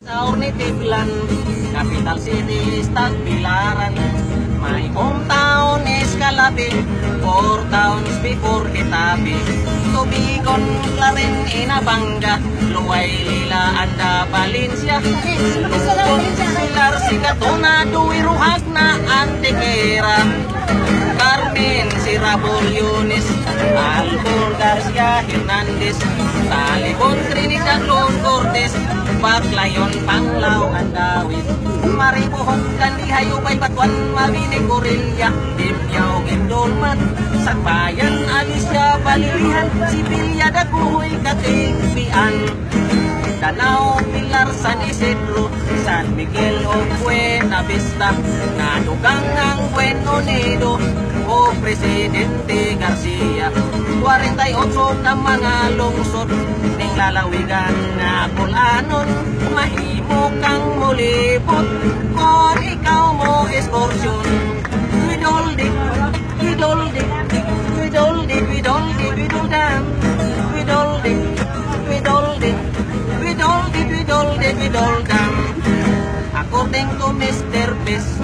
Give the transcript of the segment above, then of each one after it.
Sa Ornitiblan, capital city is Tagbilaran. My hometown is Calabi, 4 towns before Kitabi. Tubigon, Clarin, Inabanga, Luay, Lila, Anda, Valencia. Luzon, Pilar, Sikatuna, Duiruhag na Antequera. Carmen, Sirabol, Yunis, Albor, Garcia, Hernandez, Talibon, Trinidad, Lon, Cortes, Baclayon, Panglao, Andawit, Maribohon, Kandihay, Ubay, Batuan, Mabinig, Gorilla, Dimyaw, Gindolman, Sagbayan, Alicia, Balilihan, Sibilya, Daguhoy, Katingpian, Danao, Pilar, San Isidro, San Miguel, o Buena Vista, Nadugang ang Buen Unido, o Presidente Garcia. 48 na mga lungsod ning lalawigan na kulanon, mahimo kang mulipot kung ikaw mo esporsyon. Widoldik, widoldik, widoldik, widoldik, widoldam, widoldik, widoldik, widoldik, widoldik, widoldam. According to Mr. Beast,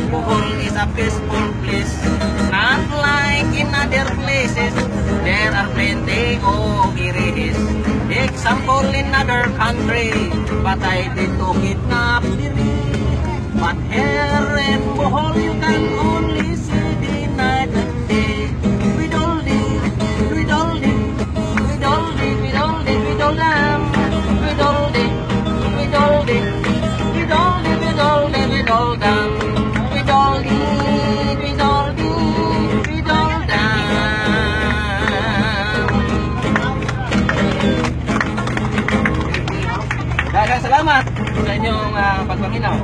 Bohol is a peaceful place, not like in other places. There are plenty of irihis. Example in other country, but I did to kidnap diri. But here in Bohol you can only see the night and day. Widoldi, widoldi, widoldi, widoldi, widoldam, widoldi, widoldi, widoldi, widoldi, widoldam. Widoldi, widoldi, widoldam. Daghang salamat sa inyong pagpaminaw.